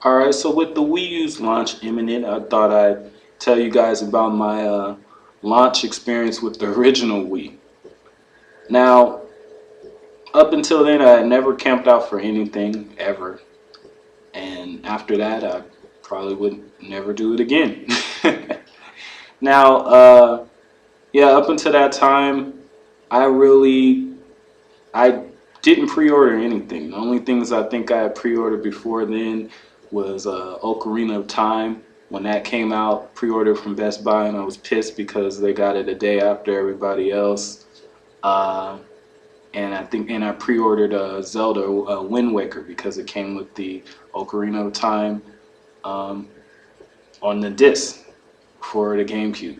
Alright, so with the Wii U's launch imminent, I thought I'd tell you guys about my launch experience with the original Wii. Now, up until then, I had never camped out for anything ever. And after that, I probably would never do it again. Now, yeah, up until that time, I really, I didn't pre-order anything. The only things I think I had pre-ordered before then was Ocarina of Time. When that came out, pre-ordered from Best Buy, and I was pissed because they got it a day after everybody else. Uh, and I pre-ordered Zelda Wind Waker because it came with the Ocarina of Time um, on the disc for the GameCube.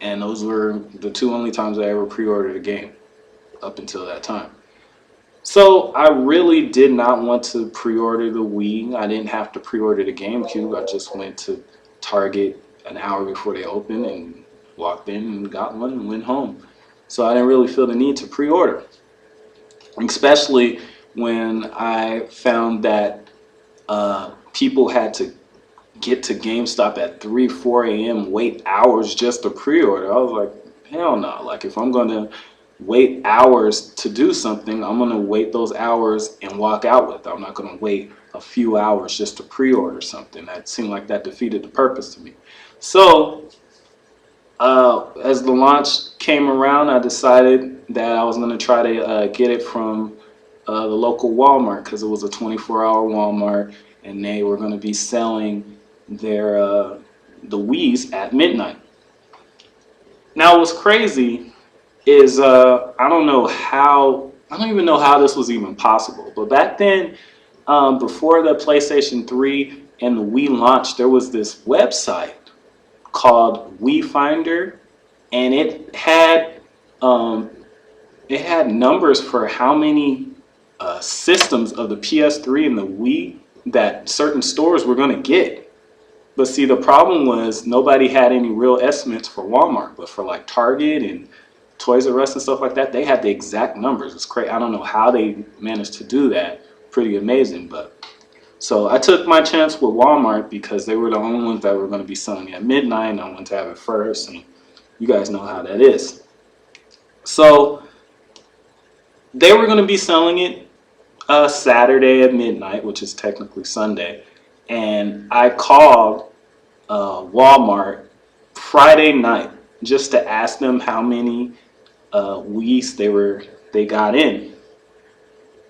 And those were the two only times I ever pre-ordered a game up until that time. So I really did not want to pre-order the Wii. I didn't have to pre-order the GameCube. I just went to Target an hour before they opened and walked in and got one and went home. So I didn't really feel the need to pre-order, especially when I found that people had to get to GameStop at 3, 4 a.m., wait hours just to pre-order. I was like, hell no. Like, if I'm going to wait hours to do something, I'm going to wait those hours and walk out with it. I'm not going to wait a few hours just to pre-order something. That seemed like that defeated the purpose to me. So, as the launch came around, I decided that I was going to try to get it from the local Walmart because it was a 24-hour Walmart and they were going to be selling their the Wii's at midnight. Now, what's crazy is I don't even know how this was even possible. But back then, before the PlayStation 3 and the Wii launched, there was this website called Wii Finder, and it had numbers for how many systems of the PS3 and the Wii that certain stores were going to get. But see, the problem was nobody had any real estimates for Walmart, but for like Target and Toys R Us and stuff like that, they had the exact numbers. It's crazy. I don't know how they managed to do that. Pretty amazing. But so I took my chance with Walmart because they were the only ones that were going to be selling at midnight, and I wanted to have it first. And you guys know how that is. So they were going to be selling it Saturday at midnight, which is technically Sunday. And I called Walmart Friday night just to ask them how many Wii's they got in,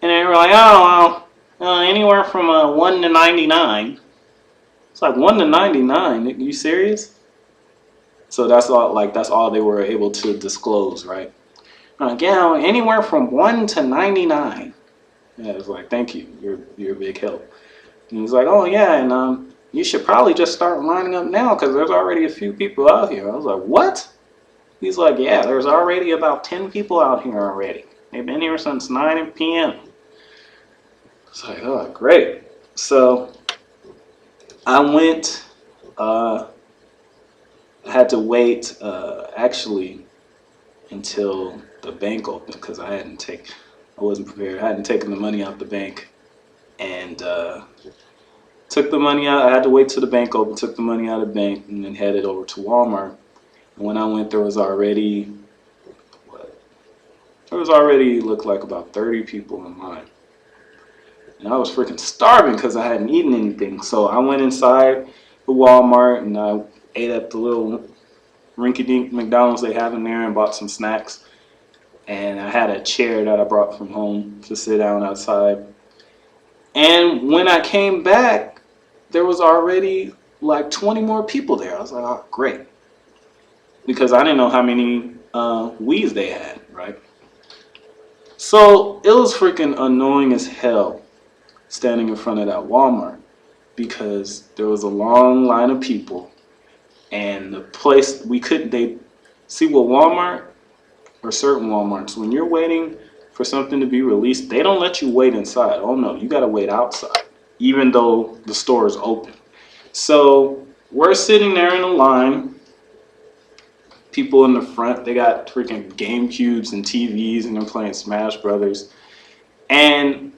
and they were like, "Oh, well, anywhere from 1 to 99." It's like 1 to 99. Are you serious? So that's all. Like that's all they were able to disclose, right? I'm like, yeah, anywhere from 1 to 99. Yeah, I was like, thank you. You're a big help. And he's like, oh yeah, and you should probably just start lining up now because there's already a few people out here. I was like, what? He's like, yeah, there's already about 10 people out here already. They've been here since 9 p.m. It's like, oh, great. So I went, I had to wait actually until the bank opened because I wasn't prepared. I hadn't taken the money out the bank and took the money out. I had to wait till the bank opened, took the money out of the bank, and then headed over to Walmart. And when I went, there was already, looked like about 30 people in line. And I was freaking starving because I hadn't eaten anything. So I went inside the Walmart and I ate at the little rinky-dink McDonald's they have in there and bought some snacks. And I had a chair that I brought from home to sit down outside. And when I came back, there was already like 20 more people there. I was like, oh, great. Because I didn't know how many Wii's they had, right? So it was freaking annoying as hell standing in front of that Walmart because there was a long line of people and the place they see with Walmart or certain Walmarts, when you're waiting for something to be released, they don't let you wait inside. Oh no, you gotta wait outside, even though the store is open. So we're sitting there in a line. People in the front, they got freaking GameCubes and TVs and they're playing Smash Brothers. And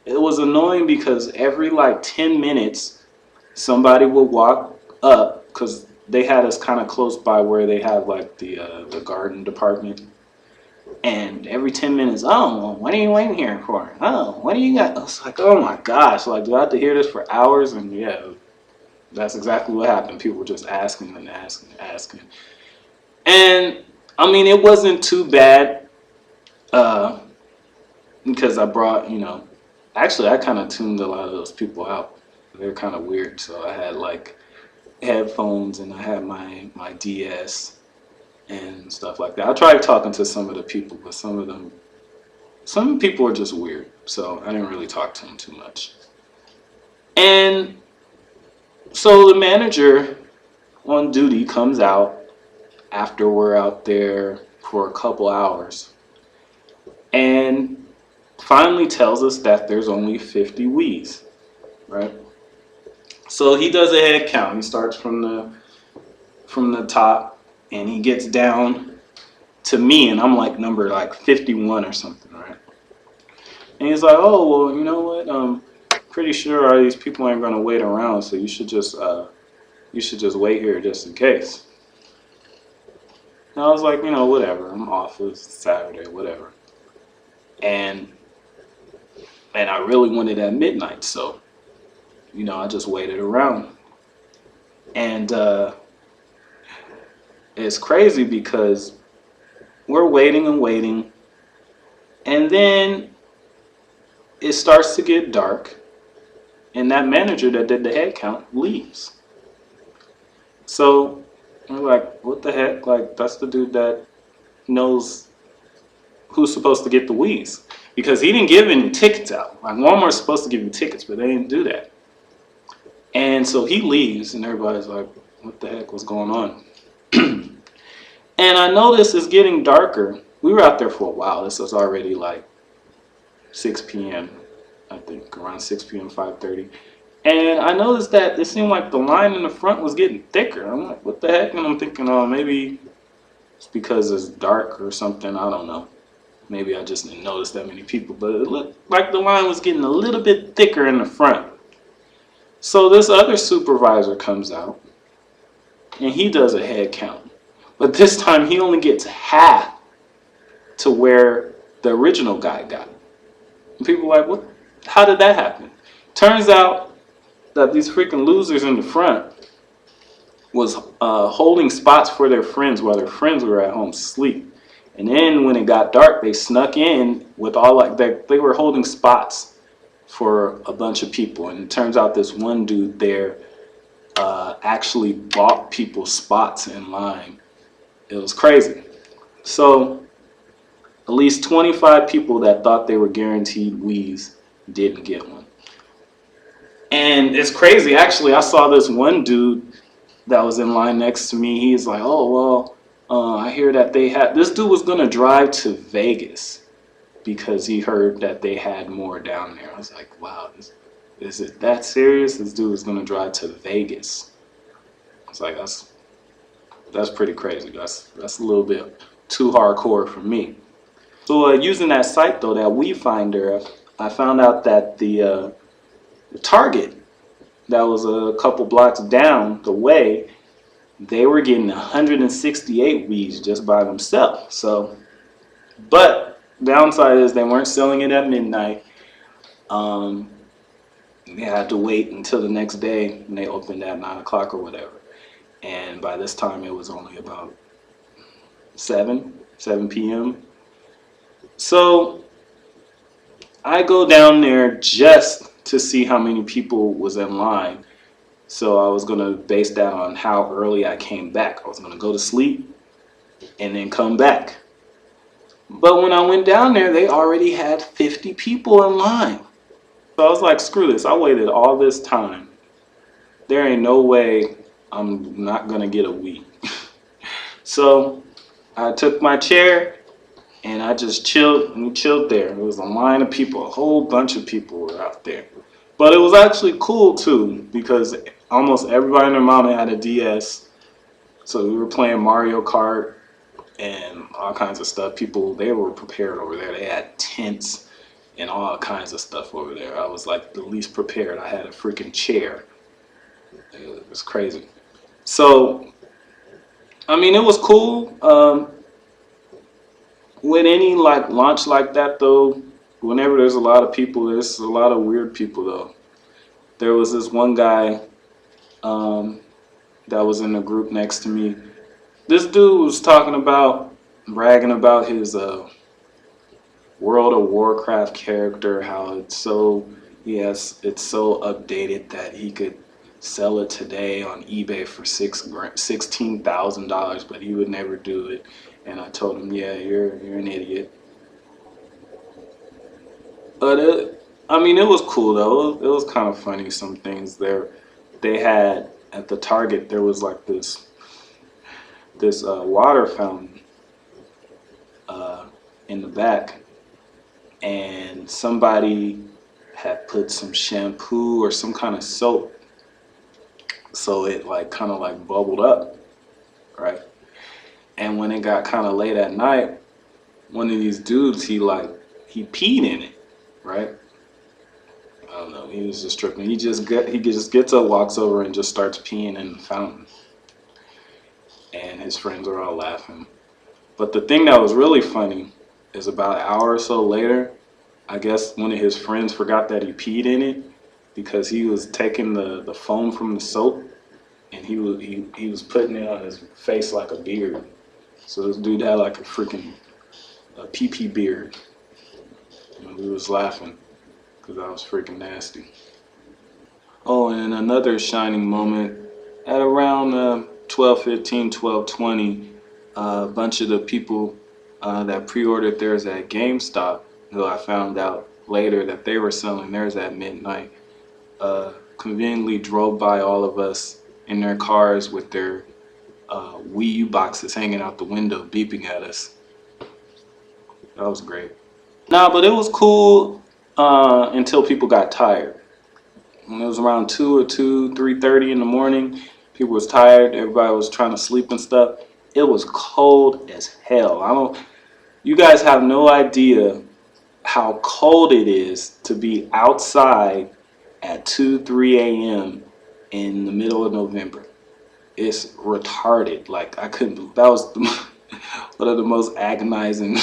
It was annoying because every like 10 minutes, somebody would walk up because they had us kind of close by where they have like the garden department. And every 10 minutes, oh, well, what are you waiting here for? Oh, what do you got? I was like, oh my gosh, like, do I have to hear this for hours? And yeah, that's exactly what happened. People were just asking and asking and asking. And I mean, it wasn't too bad uh, because I brought, actually, I kind of tuned a lot of those people out. They're kind of weird. So I had like headphones and I had my DS and stuff like that. I tried talking to some of the people, but some people are just weird. So I didn't really talk to them too much. And so the manager on duty comes out after we're out there for a couple hours and finally tells us that there's only 50 Wiis, right? So he does a head count. He starts from the top and he gets down to me and I'm like number like 51 or something, right? And he's like, oh, well, you know what? Pretty sure all these people ain't gonna wait around, so you should just wait here just in case. And I was like, whatever. I'm off. It's Saturday, whatever. And I really wanted at midnight, so I just waited around. And it's crazy because we're waiting and waiting, and then it starts to get dark, and that manager that did the head count leaves. So we're like, what the heck? Like, that's the dude that knows who's supposed to get the Wiis. Because he didn't give any tickets out. Like, Walmart's supposed to give you tickets, but they didn't do that. And so he leaves, and everybody's like, what the heck was going on? And I noticed it's getting darker. We were out there for a while. This was already like 6 p.m., I think, around 6 p.m., 5:30. And I noticed that it seemed like the line in the front was getting thicker. I'm like, what the heck? And I'm thinking, oh, maybe it's because it's dark or something. I don't know. Maybe I just didn't notice that many people. But it looked like the line was getting a little bit thicker in the front. So this other supervisor comes out, and he does a head count. But this time, he only gets half to where the original guy got. And people are like, what? How did that happen? Turns out that these freaking losers in the front was holding spots for their friends while their friends were at home asleep. And then when it got dark, they snuck in with all like they were holding spots for a bunch of people. And it turns out this one dude there actually bought people spots in line. It was crazy. So at least 25 people that thought they were guaranteed Wiis didn't get one. And it's crazy. Actually, I saw this one dude that was in line next to me. He's like, oh, well, I hear that this dude was going to drive to Vegas because he heard that they had more down there. I was like, wow, is it that serious? This dude was going to drive to Vegas. I was like, that's pretty crazy. That's a little bit too hardcore for me. So using that site, though, that Wii Finder, I found out that the Target that was a couple blocks down the way, they were getting 168 Wiis just by themselves. So, but downside is they weren't selling it at midnight. They had to wait until the next day when they opened at 9 o'clock or whatever. And by this time it was only about 7 p.m. So I go down there just to see how many people was in line. So I was going to base that on how early I came back. I was going to go to sleep and then come back. But when I went down there, they already had 50 people in line. So I was like, screw this. I waited all this time. There ain't no way I'm not going to get a Wii. So I took my chair and I just chilled there. There was a line of people, a whole bunch of people were out there. But it was actually cool too because almost everybody and their mama had a DS. So we were playing Mario Kart and all kinds of stuff. People, they were prepared over there. They had tents and all kinds of stuff over there. I was like the least prepared. I had a freaking chair. It was crazy. So, I mean, it was cool. With any like launch like that though, whenever there's a lot of people, there's a lot of weird people though. There was this one guy um, that was in the group next to me. This dude was talking about, bragging about his World of Warcraft character, how it's so, yes, it's so updated that he could sell it today on eBay for $16,000, but he would never do it. And I told him, yeah, you're an idiot. But I mean, it was cool though. It was kind of funny. Some things there, they had at the Target. There was like this water fountain in the back, and somebody had put some shampoo or some kind of soap, so it like kind of like bubbled up, right? And when it got kind of late at night, one of these dudes, he peed in it, right? I don't know. He was just tripping. He just gets up, walks over, and just starts peeing in the fountain. And his friends are all laughing. But the thing that was really funny is about an hour or so later, I guess one of his friends forgot that he peed in it because he was taking the foam from the soap and he was putting it on his face like a beard. So this dude had like a freaking pee beard. And we was laughing because that was freaking nasty. Oh, and another shining moment at around 12:15, 12:20, a bunch of the people that pre-ordered theirs at GameStop, who I found out later that they were selling theirs at midnight, conveniently drove by all of us in their cars with their Wii U boxes hanging out the window, beeping at us. That was great. Nah, but it was cool until people got tired. When it was around 3:30 in the morning, people was tired. Everybody was trying to sleep and stuff. It was cold as hell. You guys have no idea how cold it is to be outside at 3 a.m. in the middle of November. It's retarded. Like, I couldn't believe that was one of the most agonizing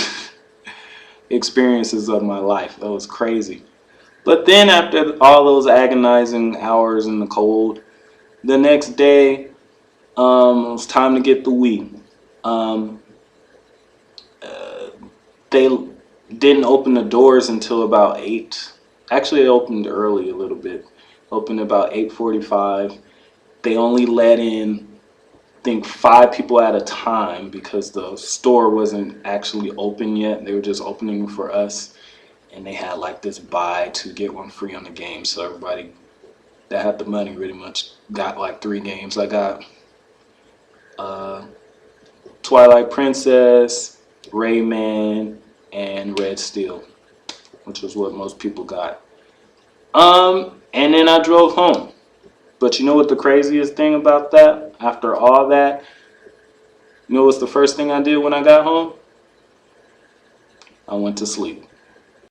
experiences of my life. That was crazy. But then after all those agonizing hours in the cold, the next day, it was time to get the Wii. They didn't open the doors until about 8. Actually, it opened early a little bit. Opened about 8:45. They only let in, I think, 5 people at a time because the store wasn't actually open yet. They were just opening for us. And they had like this buy 2 get 1 free on the game. So everybody that had the money pretty much got like 3 games. I got Twilight Princess, Rayman, and Red Steel, which was what most people got. And then I drove home. But you know what the craziest thing about that? After all that, you know what's the first thing I did when I got home? I went to sleep.